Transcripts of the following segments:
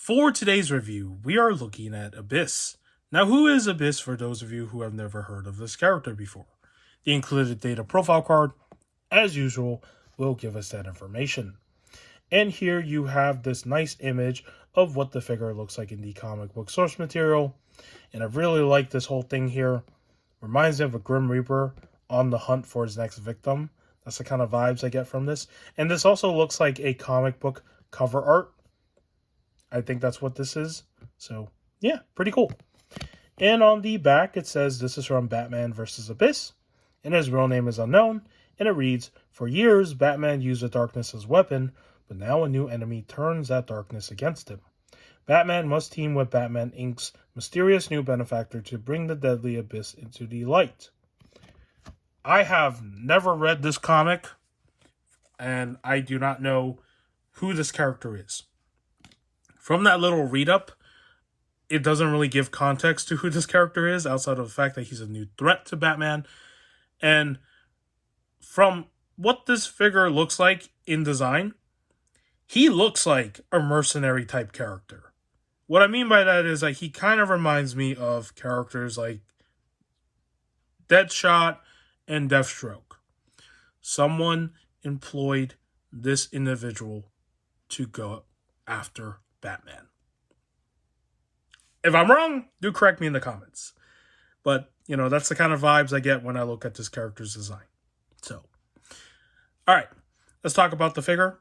For today's review, we are looking at Abyss. Now, who is Abyss for those of you who have never heard of this character before? The included data profile card, as usual, will give us that information. And here you have this nice image of what the figure looks like in the comic book source material. And I really like this whole thing here. Reminds me of a Grim Reaper on the hunt for his next victim. That's the kind of vibes I get from this. And this also looks like a comic book cover art. I think that's what this is. So, yeah, pretty cool. And on the back, it says this is from Batman vs. Abyss, and his real name is unknown, and it reads, "For years, Batman used the darkness as a weapon, but now a new enemy turns that darkness against him. Batman must team with Batman Inc.'s mysterious new benefactor to bring the deadly Abyss into the light." I have never read this comic, and I do not know who this character is. From that little read-up, it doesn't really give context to who this character is, outside of the fact that he's a new threat to Batman. And from what this figure looks like in design, he looks like a mercenary type character. What I mean by that is like he kind of reminds me of characters like Deadshot and Deathstroke. Someone employed this individual to go after Batman. If I'm wrong, do correct me in the comments. But, that's the kind of vibes I get when I look at this character's design. So, alright, let's talk about the figure.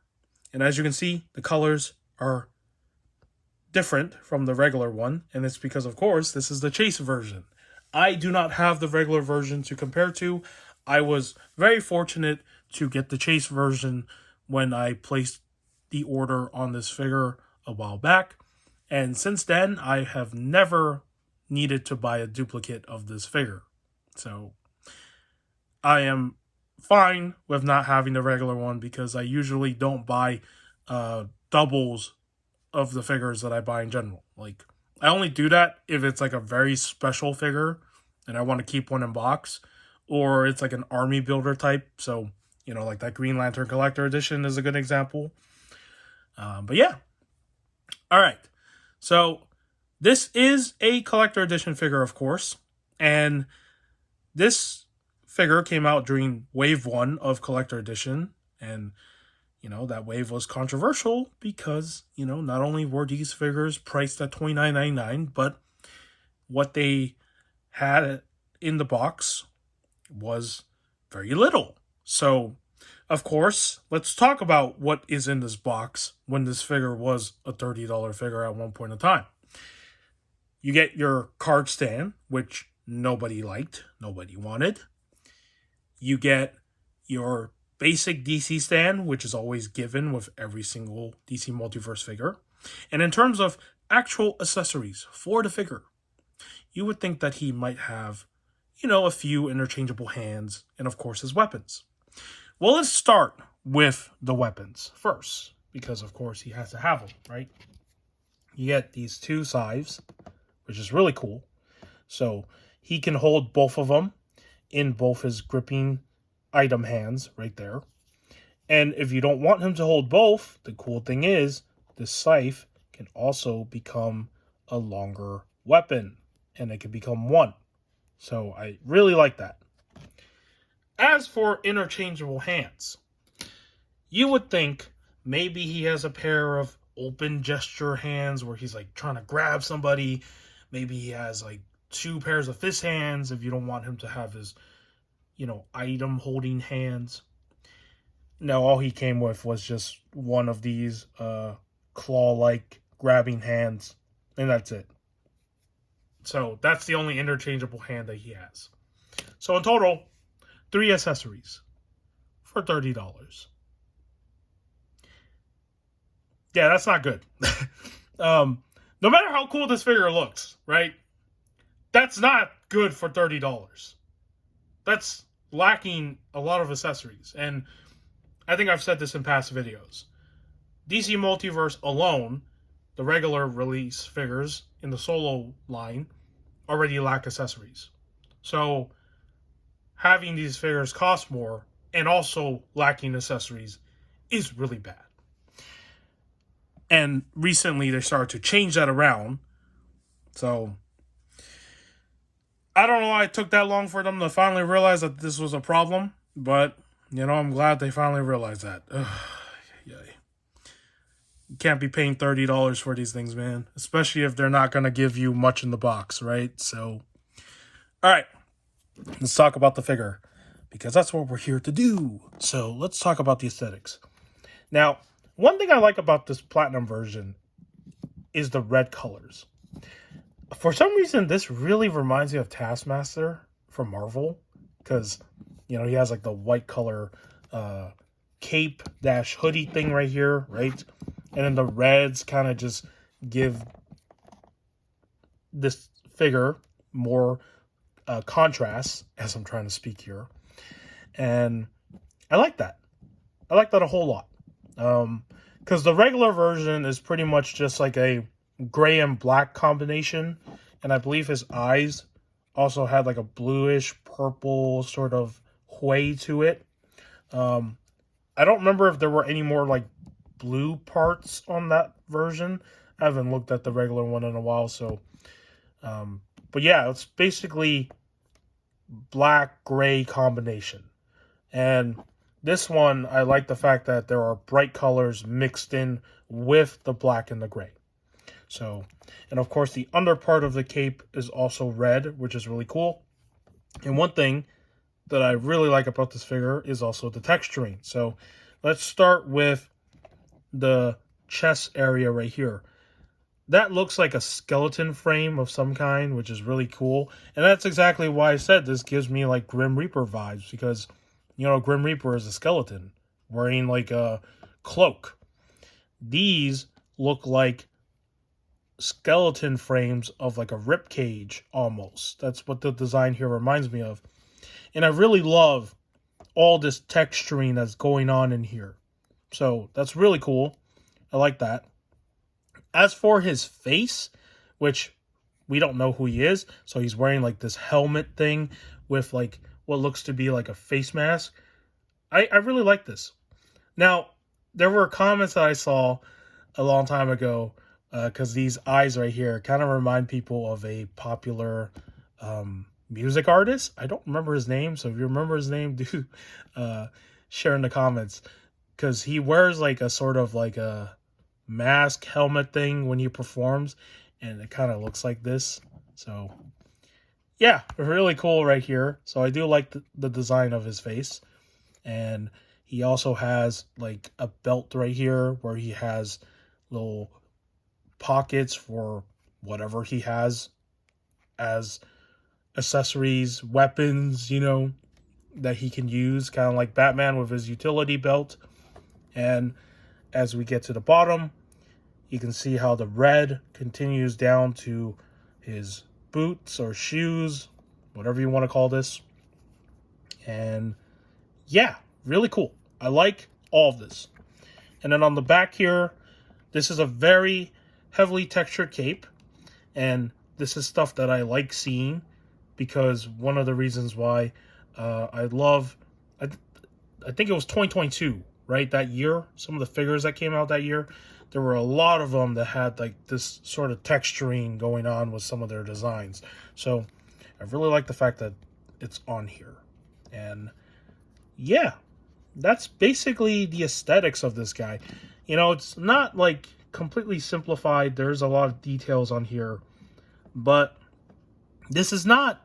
And as you can see, the colors are different from the regular one. And it's because, of course, this is the Chase version. I do not have the regular version to compare to. I was very fortunate to get the Chase version when I placed the order on this figure a while back. And since then, I have never needed to buy a duplicate of this figure. So I am fine with not having the regular one because I usually don't buy doubles of the figures that I buy in general. Like, I only do that if it's like a very special figure and I want to keep one in box, or it's like an army builder type. So, like that Green Lantern Collector Edition is a good example. But yeah. All right. So this is a collector edition figure, of course. And this figure came out during Wave 1 of Collector Edition. And, that wave was controversial because, not only were these figures priced at $29.99, but what they had in the box was very little. So, of course, let's talk about what is in this box when this figure was a $30 figure at one point in time. You get your card stand, which nobody liked, nobody wanted. You get your basic DC stand, which is always given with every single DC Multiverse figure. And in terms of actual accessories for the figure, you would think that he might have, a few interchangeable hands and, of course, his weapons. Well, let's start with the weapons first, because, of course, he has to have them, right? You get these two scythes, which is really cool. So he can hold both of them in both his gripping item hands right there. And if you don't want him to hold both, the cool thing is this scythe can also become a longer weapon, and it can become one. So I really like that. As for interchangeable hands, you would think maybe he has a pair of open gesture hands where he's like trying to grab somebody. Maybe he has like two pairs of fist hands if you don't want him to have his, item holding hands. No, all he came with was just one of these claw-like grabbing hands, and that's it. So that's the only interchangeable hand that he has. So in total, 3 accessories for $30. Yeah, that's not good. No matter how cool this figure looks, right? That's not good for $30. That's lacking a lot of accessories. And I think I've said this in past videos. DC Multiverse alone, the regular release figures in the solo line, already lack accessories. So having these figures cost more and also lacking accessories is really bad. And recently they started to change that around. So I don't know why it took that long for them to finally realize that this was a problem. But, I'm glad they finally realized that. Ugh, yay. You can't be paying $30 for these things, man. Especially if they're not going to give you much in the box, right? So, all right. Let's talk about the figure. Because that's what we're here to do. So, let's talk about the aesthetics. Now, one thing I like about this platinum version is the red colors. For some reason, this really reminds me of Taskmaster from Marvel. Because, he has like the white color cape dash hoodie thing right here, right? And then the reds kind of just give this figure more contrast, as I'm trying to speak here. And I like that. I like that a whole lot. Because the regular version is pretty much just like a gray and black combination. And I believe his eyes also had like a bluish purple sort of way to it. I don't remember if there were any more like blue parts on that version. I haven't looked at the regular one in a while, so but yeah, it's basically black gray combination. And this one, I like the fact that there are bright colors mixed in with the black and the gray. So, and of course the under part of the cape is also red, which is really cool. And one thing that I really like about this figure is also the texturing. So let's start with the chest area right here. That looks like a skeleton frame of some kind, which is really cool. And that's exactly why I said this gives me like Grim Reaper vibes, because, Grim Reaper is a skeleton wearing like a cloak. These look like skeleton frames of like a rib cage almost. That's what the design here reminds me of. And I really love all this texturing that's going on in here. So that's really cool. I like that. As for his face, which we don't know who he is, so he's wearing like this helmet thing with like what looks to be like a face mask. I really like this. Now, there were comments that I saw a long time ago, because these eyes right here kind of remind people of a popular music artist. I don't remember his name, so if you remember his name, do share in the comments, because he wears like a sort of like a mask helmet thing when he performs, and it kind of looks like this. So yeah, really cool right here. So I do like the design of his face. And he also has like a belt right here where he has little pockets for whatever he has as accessories, weapons, that he can use, kind of like Batman with his utility belt. And as we get to the bottom, you can see how the red continues down to his boots or shoes, whatever you want to call this. And yeah, really cool. I like all of this. And then on the back here, this is a very heavily textured cape. And this is stuff that I like seeing, because one of the reasons why I think it was 2022, right? That year, some of the figures that came out that year, there were a lot of them that had like this sort of texturing going on with some of their designs. So I really like the fact that it's on here. And yeah, that's basically the aesthetics of this guy. It's not like completely simplified. There's a lot of details on here, but this is not,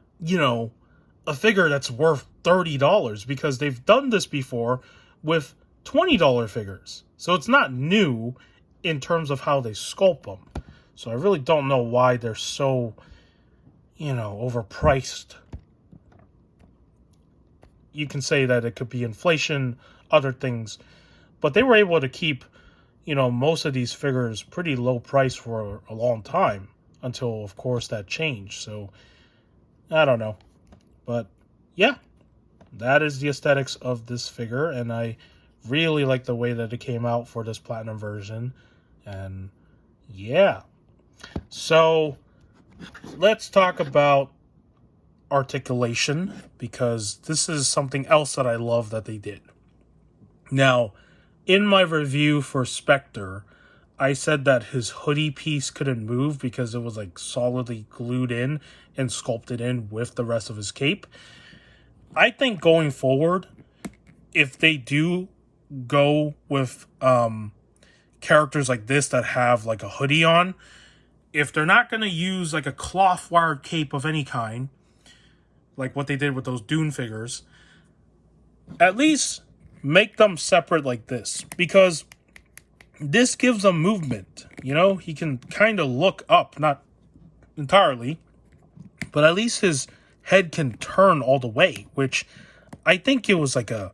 a figure that's worth $30, because they've done this before with $20 figures. So it's not new in terms of how they sculpt them. So I really don't know why they're so, overpriced. You can say that it could be inflation, other things, but they were able to keep, most of these figures pretty low price for a long time, until, of course, that changed. So I don't know, but yeah, that is the aesthetics of this figure, and I really like the way that it came out for this platinum version. And yeah, so let's talk about articulation, because this is something else that I love that they did. Now, in my review for Spectre, I said that his hoodie piece couldn't move because it was like solidly glued in and sculpted in with the rest of his cape. I think going forward, if they do go with characters like this that have like a hoodie on, if they're not going to use like a cloth wired cape of any kind, like what they did with those Dune figures, at least make them separate like this, because this gives them movement. You know, he can kind of look up, not entirely, but at least his head can turn all the way, which I think it was like a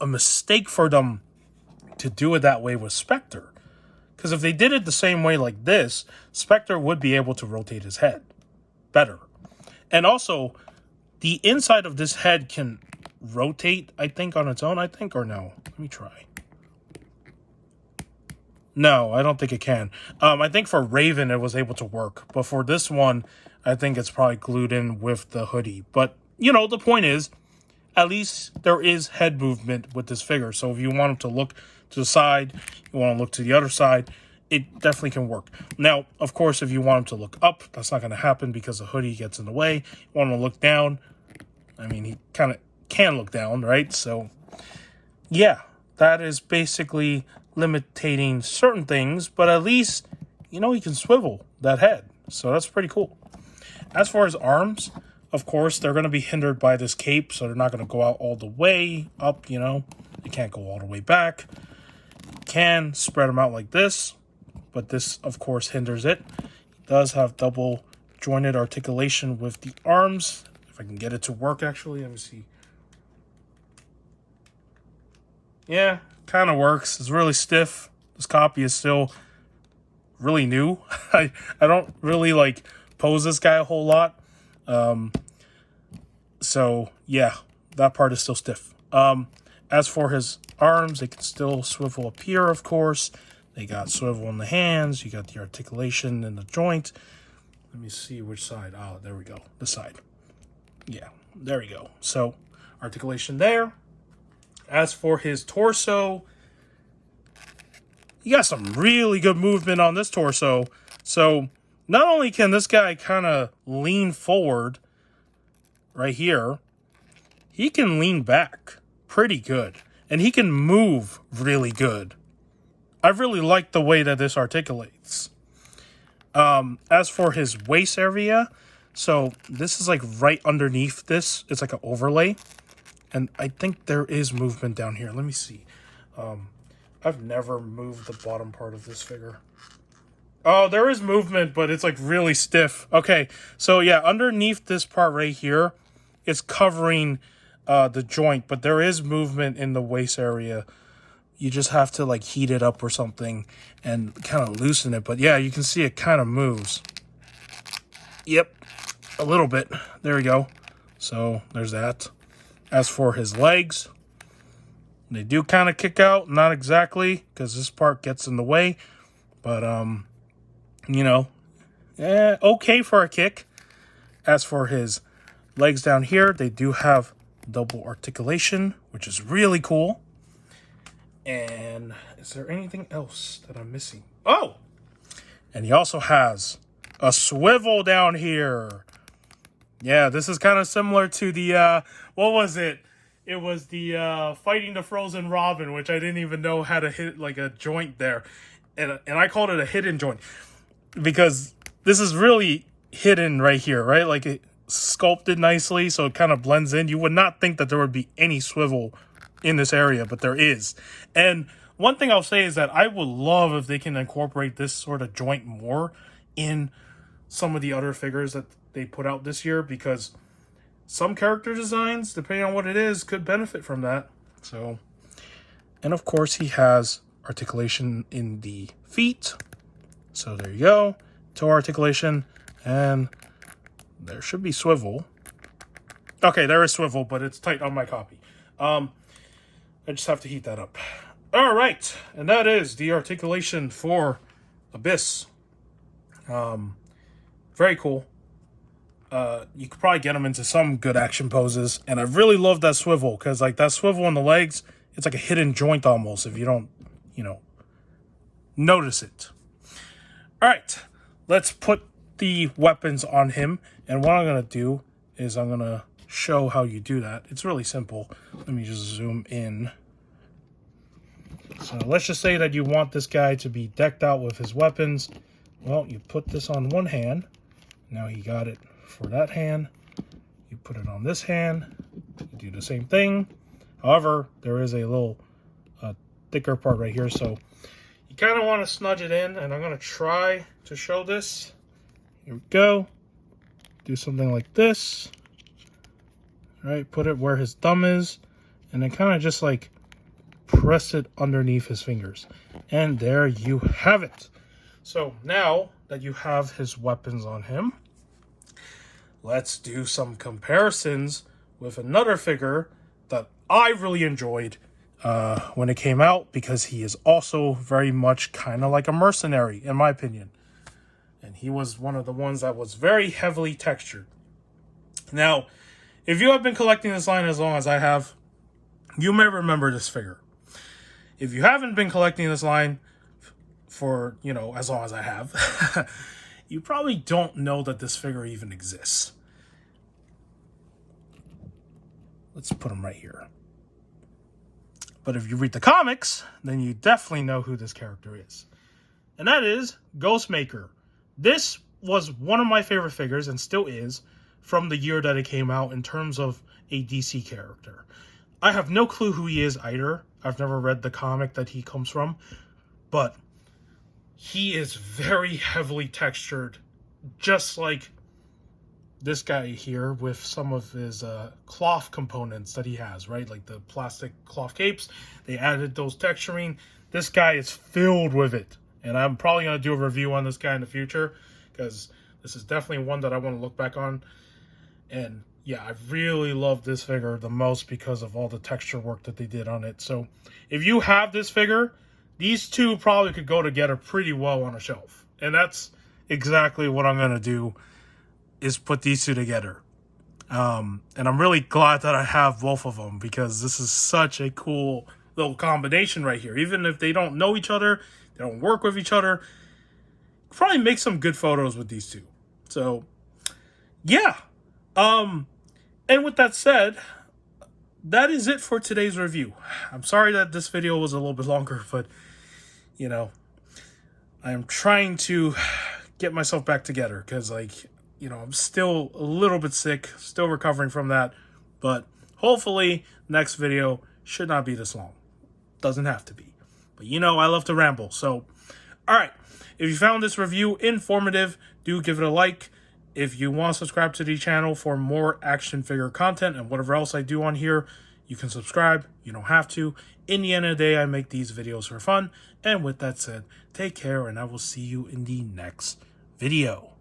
mistake for them to do it that way with Spectre. Because if they did it the same way like this, Spectre would be able to rotate his head better. And also, the inside of this head can rotate, I think, on its own, or no? Let me try. No, I don't think it can. I think for Raven it was able to work. But for this one, I think it's probably glued in with the hoodie. But, the point is, at least there is head movement with this figure. So if you want him to look to the side, you want to look to the other side, it definitely can work. Now, of course, if you want him to look up, that's not going to happen because the hoodie gets in the way. You want him to look down, I mean, he kind of can look down, right? So, yeah, that is basically limiting certain things, but at least, he can swivel that head. So that's pretty cool. As far as arms, of course, they're going to be hindered by this cape, so they're not going to go out all the way up, They can't go all the way back. You can spread them out like this, but this, of course, hinders it. It does have double jointed articulation with the arms. If I can get it to work, actually, let me see. Yeah, kind of works. It's really stiff. This copy is still really new. I don't really, pose this guy a whole lot. So, yeah, that part is still stiff. As for his arms, they can still swivel up here, of course. They got swivel in the hands. You got the articulation in the joint. Let me see which side. Oh, there we go. The side. Yeah, there we go. So, articulation there. As for his torso, you got some really good movement on this torso. So, not only can this guy kind of lean forward right here, he can lean back pretty good. And he can move really good. I really like the way that this articulates. As for his waist area, so this is right underneath this. It's like an overlay. And I think there is movement down here. Let me see. I've never moved the bottom part of this figure. Oh, there is movement, but it's really stiff. Okay, so yeah, underneath this part right here, it's covering the joint, but there is movement in the waist area. You just have to heat it up or something and kind of loosen it. But yeah, you can see it kind of moves. Yep, a little bit. There we go. So there's that. As for his legs, they do kind of kick out. Not exactly, because this part gets in the way. But, okay for a kick. As for his legs down here, they do have double articulation, which is really cool. And is there anything else that I'm missing? Oh! And he also has a swivel down here. Yeah, this is kind of similar to the, what was it? It was the Fighting the Frozen Robin, which I didn't even know had a hit, a joint there. And I called it a hidden joint. Because this is really hidden right here, right? It sculpted nicely, so it kind of blends in. You would not think that there would be any swivel in this area, but there is. And one thing I'll say is that I would love if they can incorporate this sort of joint more in some of the other figures that they put out this year, because some character designs, depending on what it is, could benefit from that. So, and of course he has articulation in the feet. So there you go, toe articulation, and there should be swivel. Okay, there is swivel, but it's tight on my copy. I just have to heat that up. All right, and that is the articulation for Abyss. Very cool. You could probably get him into some good action poses, and I really love that swivel, because that swivel on the legs, it's like a hidden joint almost if you don't, notice it. All right, let's put the weapons on him. And what I'm going to do is I'm going to show how you do that. It's really simple. Let me just zoom in. So let's just say that you want this guy to be decked out with his weapons. Well, you put this on one hand. Now he got it for that hand. You put it on this hand. You do the same thing. However, there is a little thicker part right here. So you kind of want to snudge it in. And I'm going to try to show this. Here we go. Do something like this. All right, put it where his thumb is. And then kind of just like press it underneath his fingers. And there you have it. So now that you have his weapons on him, let's do some comparisons with another figure that I really enjoyed when it came out, because he is also very much kind of like a mercenary, in my opinion. And he was one of the ones that was very heavily textured. Now, if you have been collecting this line as long as I have, you may remember this figure. If you haven't been collecting this line for, as long as I have, you probably don't know that this figure even exists. Let's put him right here. But if you read the comics, then you definitely know who this character is. And that is Ghostmaker. This was one of my favorite figures, and still is, from the year that it came out in terms of a DC character. I have no clue who he is either. I've never read the comic that he comes from, but he is very heavily textured, just like this guy here, with some of his cloth components that he has, right? Like the plastic cloth capes. They added those texturing. This guy is filled with it. And I'm probably going to do a review on this guy in the future, because this is definitely one that I want to look back on. And yeah, I really love this figure the most because of all the texture work that they did on it. So if you have this figure, these two probably could go together pretty well on a shelf. And that's exactly what I'm going to do, is put these two together. And I'm really glad that I have both of them, because this is such a cool little combination right here. Even if they don't know each other, they don't work with each other, probably make some good photos with these two. So yeah. And with that said, that is it for today's review. I'm sorry that this video was a little bit longer, but I am trying to get myself back together, because I'm still a little bit sick, still recovering from that. But hopefully next video should not be this long. Doesn't have to be. But I love to ramble. So, all right. If you found this review informative, do give it a like. If you want to subscribe to the channel for more action figure content and whatever else I do on here, you can subscribe. You don't have to. In the end of the day, I make these videos for fun. And with that said, take care, and I will see you in the next video.